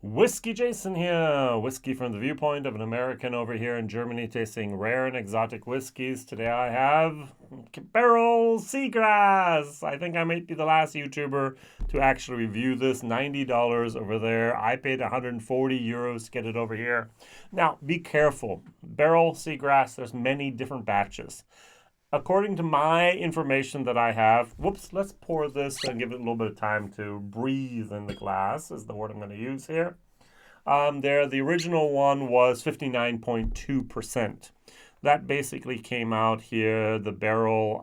Whiskey Jason here, whiskey from the viewpoint of an American over here in Germany tasting rare and exotic whiskeys. Today I have Barrell Seagrass. I think I might be the last YouTuber to actually review this. $90 over there. I paid 140 euros to get it over here. Now, be careful. Barrell Seagrass, there's many different batches. According to my information that I have, let's pour this and give it a little bit of time to breathe in the glass, is the word I'm going to use here. The original one was 59.2%. That basically came out here, the Barrell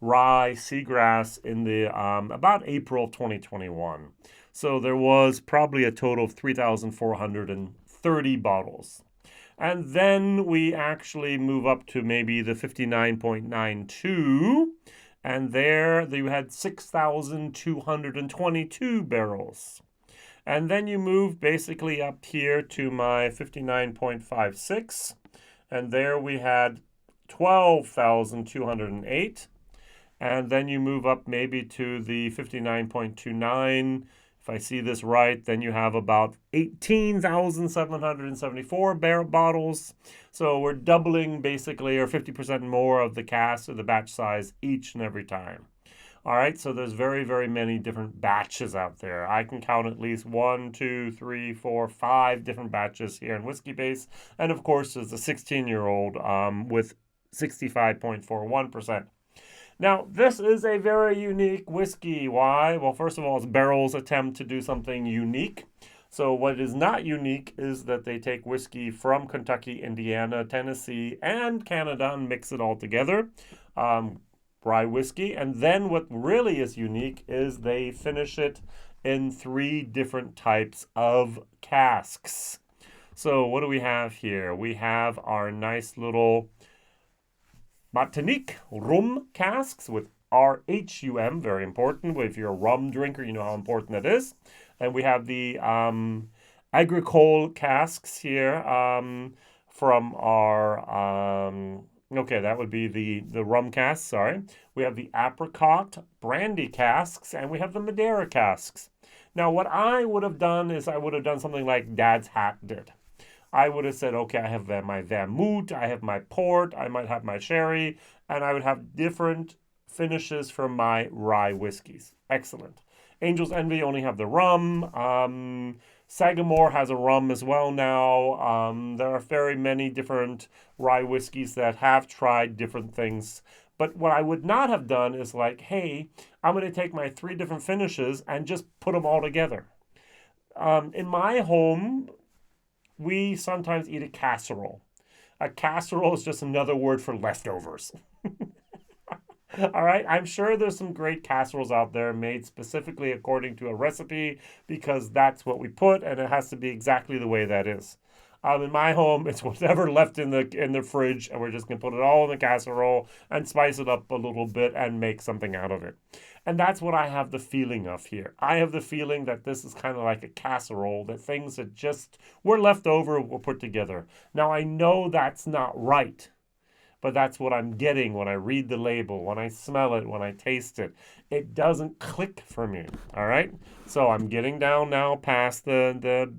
Rye Seagrass in the about April 2021. So there was probably a total of 3,430 bottles. And then we actually move up to maybe the 59.92. And there you had 6,222 barrels. And then you move basically up here to my 59.56. And there we had 12,208. And then you move up maybe to the 59.29. If I see this right, then you have about 18,774 barrel bottles. So we're doubling basically, or 50% more of the cask or the batch size each and every time. All right, so there's very, very many different batches out there. I can count at least 1, 2, 3, 4, 5 different batches here in Whiskybase. And of course, there's a 16-year-old with 65.41%. Now, this is a very unique whiskey. Why? Well, first of all, it's Barrell's attempt to do something unique. So what is not unique is that they take whiskey from Kentucky, Indiana, Tennessee, and Canada and mix it all together. Rye whiskey. And then what really is unique is they finish it in 3 different types of casks. So what do we have here? We have our nice little Martinique rum casks with RHUM, very important. If you're a rum drinker, you know how important that is. And we have the Agricole casks here from our, okay, that would be the rum casks, sorry. We have the Apricot Brandy casks, and we have the Madeira casks. Now, what I would have done is I would have done something like Dad's Hat did. I would have said, okay, I have my vermouth, I have my port, I might have my sherry, and I would have different finishes for my rye whiskeys. Excellent. Angel's Envy only have the rum. Sagamore has a rum as well now. There are very many different rye whiskeys that have tried different things. But what I would not have done is like, hey, I'm going to take my 3 different finishes and just put them all together. In my home, we sometimes eat a casserole. A casserole is just another word for leftovers. All right, I'm sure there's some great casseroles out there made specifically according to a recipe because that's what we put and it has to be exactly the way that is. In my home, it's whatever left in the fridge, and we're just gonna put it all in the casserole and spice it up a little bit and make something out of it. And that's what I have the feeling of here. I have the feeling that this is kind of like a casserole, that things that just were left over were put together. Now I know that's not right, but that's what I'm getting when I read the label, when I smell it, when I taste it. It doesn't click for me, all right? So I'm getting down now past the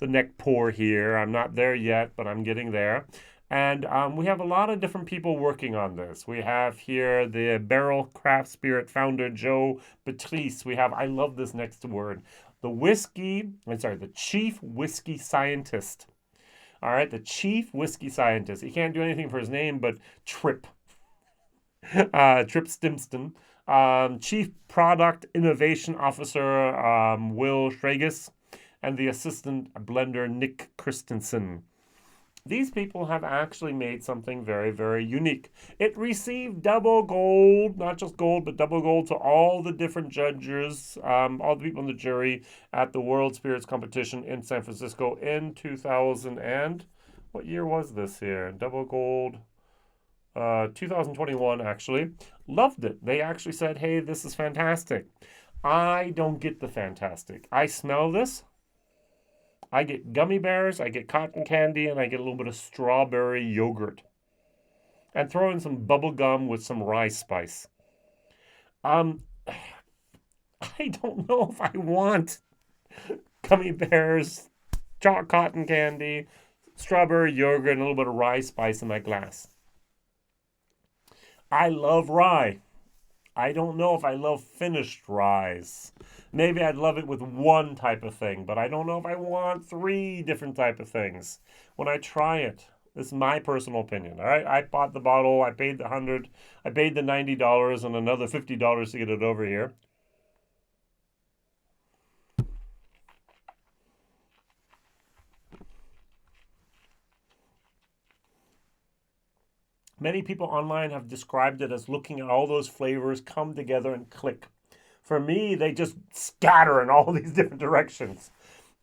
neck pour here. I'm not there yet, but I'm getting there. And we have a lot of different people working on this. We have here the Barrell Craft Spirit founder, Joe Patrice. We have, I love this next word, the chief whiskey scientist. All right, the chief whiskey scientist. He can't do anything for his name, but Trip Stimston. Chief Product Innovation Officer, Will Schragus, and the assistant blender, Nick Christensen. These people have actually made something very, very unique. It received double gold, not just gold, but double gold to all the different judges, all the people in the jury at the World Spirits Competition in San Francisco in 2000 and, what year was this here? Double gold, 2021 actually. Loved it. They actually said, hey, this is fantastic. I don't get the fantastic. I smell this. I get gummy bears, I get cotton candy, and I get a little bit of strawberry yogurt. And throw in some bubble gum with some rye spice. I don't know if I want gummy bears, cotton candy, strawberry yogurt, and a little bit of rye spice in my glass. I love rye. I don't know if I love finished ryes. Maybe I'd love it with one type of thing, but I don't know if I want 3 different type of things when I try it. This is my personal opinion. All right, I bought the bottle. I paid the $100. I paid the $90 and another $50 to get it over here. Many people online have described it as looking at all those flavors come together and click. For me, they just scatter in all these different directions.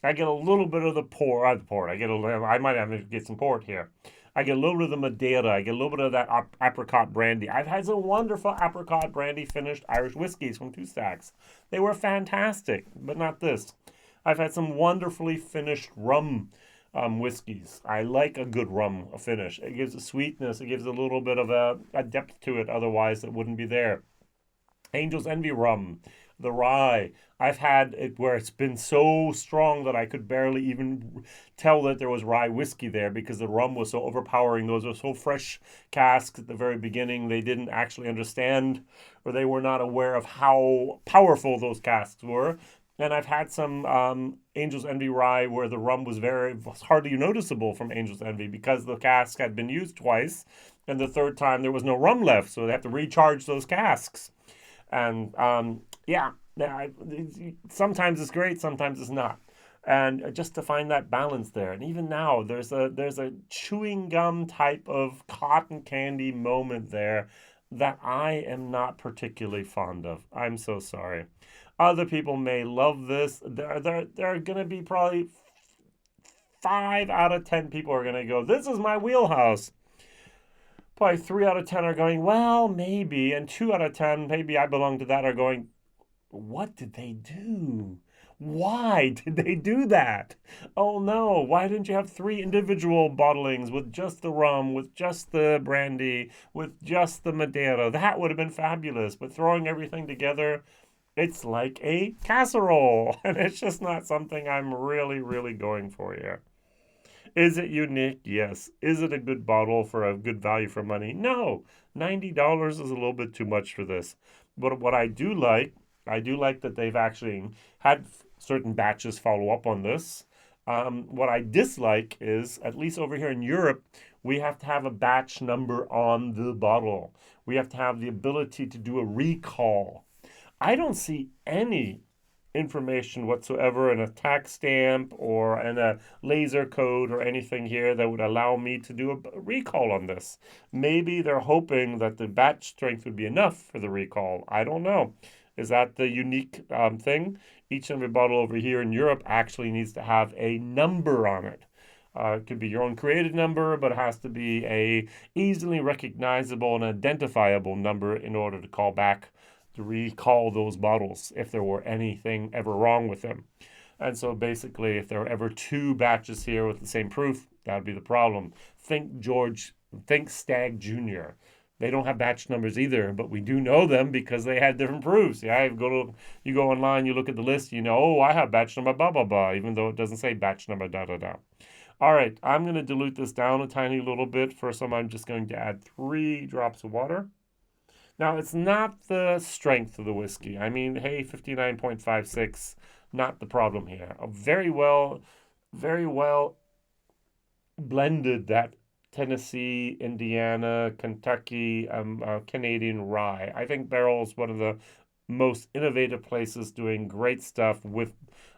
I get a little bit of the port. I might have to get some port here. I get a little bit of the Madeira. I get a little bit of that Apricot Brandy. I've had some wonderful Apricot Brandy finished Irish whiskeys from Two Stacks. They were fantastic, but not this. I've had some wonderfully finished rum whiskeys. I like a good rum finish. It gives a sweetness. It gives a little bit of a depth to it. Otherwise, it wouldn't be there. Angel's Envy rum, the rye. I've had it where it's been so strong that I could barely even tell that there was rye whiskey there because the rum was so overpowering. Those are so fresh casks at the very beginning. They didn't actually understand, or they were not aware of how powerful those casks were. And I've had some Angel's Envy rye where the rum was hardly noticeable from Angel's Envy because the cask had been used twice, and the third time there was no rum left, so they have to recharge those casks. And sometimes it's great, sometimes it's not. And just to find that balance there. And even now, there's a chewing gum type of cotton candy moment there that I am not particularly fond of. I'm so sorry. Other people may love this. There are going to be probably 5 out of 10 people are going to go, this is my wheelhouse. Probably 3 out of 10 are going, well, maybe. And 2 out of 10, maybe I belong to that, are going, what did they do? Why did they do that? Oh no, why didn't you have 3 individual bottlings with just the rum, with just the brandy, with just the Madeira? That would have been fabulous. But throwing everything together, it's like a casserole. And it's just not something I'm really, really going for here. Is it unique? Yes. Is it a good bottle for a good value for money? No. $90 is a little bit too much for this. But what I do like that they've actually had certain batches follow up on this. What I dislike is, at least over here in Europe, we have to have a batch number on the bottle. We have to have the ability to do a recall. I don't see any information whatsoever in a tax stamp or in a laser code or anything here that would allow me to do a recall on this. Maybe they're hoping that the batch strength would be enough for the recall. I don't know. Is that the unique thing? Each and every bottle over here in Europe actually needs to have a number on it. It could be your own created number, but it has to be a easily recognizable and identifiable number in order to call back to recall those bottles if there were anything ever wrong with them. And so basically, if there were ever 2 batches here with the same proof, that would be the problem. Think Stag Jr. They don't have batch numbers either, but we do know them because they had different proofs. Yeah, you go online, you look at the list, you know, oh, I have batch number blah, blah, blah, even though it doesn't say batch number da, da, da. All right, I'm going to dilute this down a tiny little bit. First, I'm just going to add 3 drops of water. Now, it's not the strength of the whiskey. I mean, hey, 59.56, not the problem here. Very well blended that Tennessee, Indiana, Kentucky, Canadian rye. I think Barrell is one of the most innovative places doing great stuff with,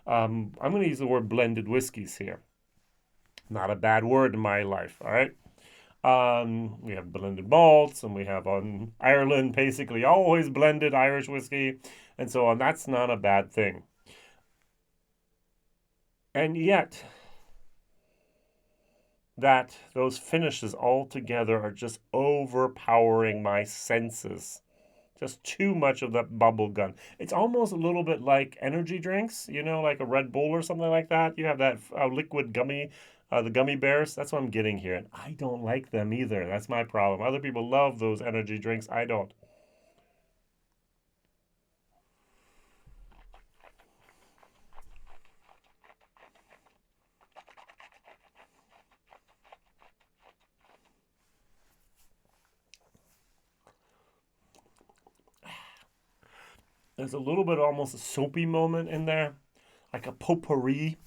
I'm going to use the word blended whiskeys here. Not a bad word in my life, all right? We have blended malts, and we have on Ireland basically always blended Irish whiskey, and so on. That's not a bad thing. And yet, that those finishes all together are just overpowering my senses. Just too much of that bubble gum. It's almost a little bit like energy drinks, like a Red Bull or something like that. You have that liquid gummy. The gummy bears, that's what I'm getting here. And I don't like them either. That's my problem. Other people love those energy drinks. I don't. There's a little bit almost a soapy moment in there, like a potpourri.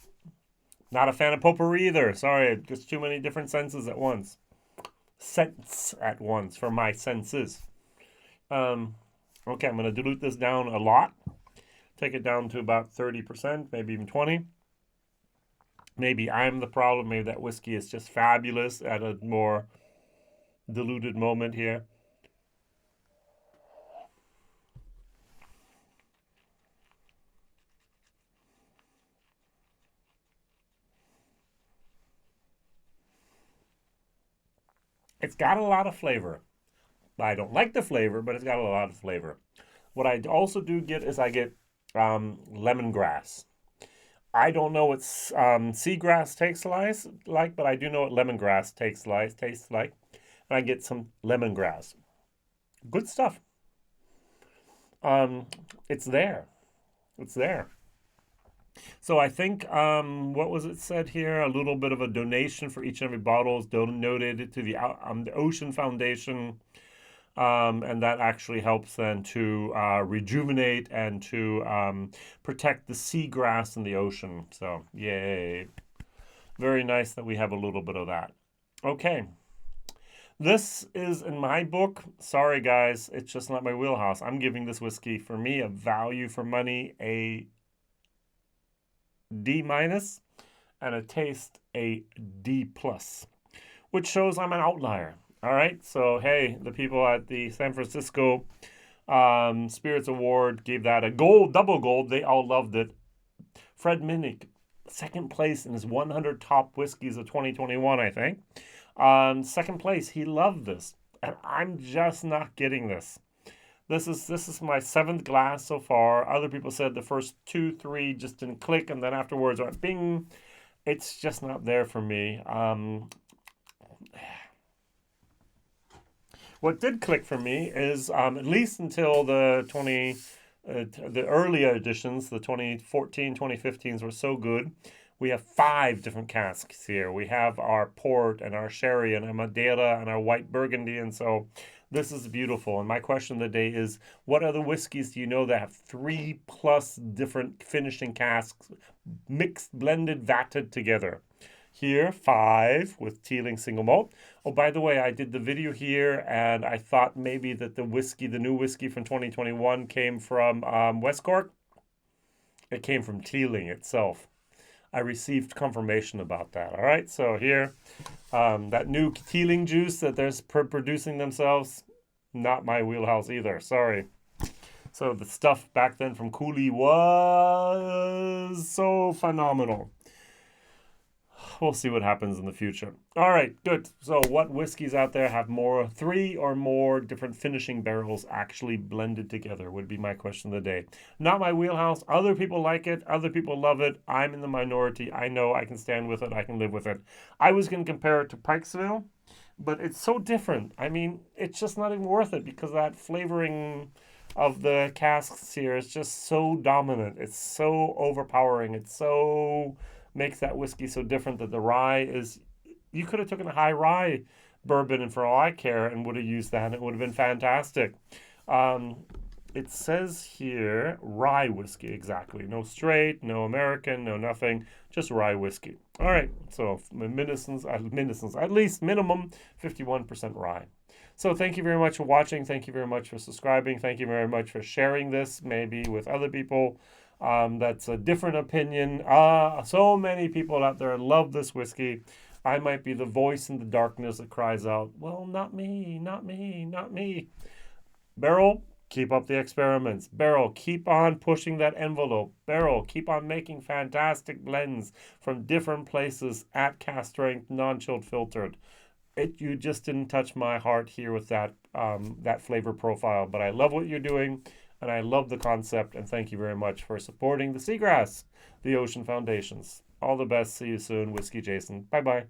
Not a fan of potpourri either. Sorry, just too many different senses at once. Scents at once for my senses. Okay, I'm going to dilute this down a lot. Take it down to about 30%, maybe even 20%. Maybe I'm the problem. Maybe that whiskey is just fabulous at a more diluted moment here. It's got a lot of flavor. I don't like the flavor, but it's got a lot of flavor. What I also do get is I get lemongrass. I don't know what seagrass tastes like, but I do know what lemongrass tastes like. And I get some lemongrass. Good stuff. It's there. It's there. So I think, what was it said here? A little bit of a donation for each and every bottle is donated to the Ocean Foundation. And that actually helps then to rejuvenate and to protect the seagrass in the ocean. So, yay. Very nice that we have a little bit of that. Okay. This is, in my book, sorry guys, it's just not my wheelhouse. I'm giving this whiskey, for me, a value for money, a D-, and a taste, a D+, which shows I'm an outlier. All right, so hey, the people at the San Francisco Spirits Award gave that a gold, double gold. They all loved it. Fred Minnick, second place in his 100 top whiskeys of 2021, I think. Second place, he loved this, and I'm just not getting this. This is my 7th glass so far. Other people said the first 2, 3 just didn't click, and then afterwards went bing. It's just not there for me. What did click for me is at least until the earlier editions, the 2014, 2015s were so good. We have 5 different casks here. We have our port and our sherry and our Madeira and our white Burgundy, and so this is beautiful. And my question of the day is, what other whiskeys do you know that have 3+ different finishing casks, mixed, blended, vatted together? Here, 5 with Teeling single malt. Oh, by the way, I did the video here, and I thought maybe that the new whiskey from 2021 came from West Cork. It came from Teeling itself. I received confirmation about that. All right, so here, that new Teeling juice that they're producing themselves, not my wheelhouse either. Sorry. So the stuff back then from Cooley was so phenomenal. We'll see what happens in the future. All right, good. So what whiskeys out there have 3 or more different finishing barrels actually blended together would be my question of the day. Not my wheelhouse. Other people like it. Other people love it. I'm in the minority. I know I can stand with it. I can live with it. I was going to compare it to Pikesville, but it's so different. I mean, it's just not even worth it because that flavoring of the casks here is just so dominant. It's so overpowering. It's so... makes that whiskey so different that the rye is... You could have taken a high rye bourbon, and for all I care, and would have used that, and it would have been fantastic. It says here, rye whiskey, exactly. No straight, no American, no nothing, just rye whiskey. All right, so at least minimum 51% rye. So thank you very much for watching. Thank you very much for subscribing. Thank you very much for sharing this, maybe with other people. That's a different opinion. So many people out there love this whiskey. I might be the voice in the darkness that cries out, well, not me, not me, not me. Barrell, keep up the experiments. Barrell, keep on pushing that envelope. Barrell, keep on making fantastic blends from different places at cask strength, non-chilled filtered. You just didn't touch my heart here with that flavor profile, but I love what you're doing. And I love the concept, and thank you very much for supporting the Seagrass, the Ocean Foundations. All the best. See you soon. Whiskey Jason. Bye-bye.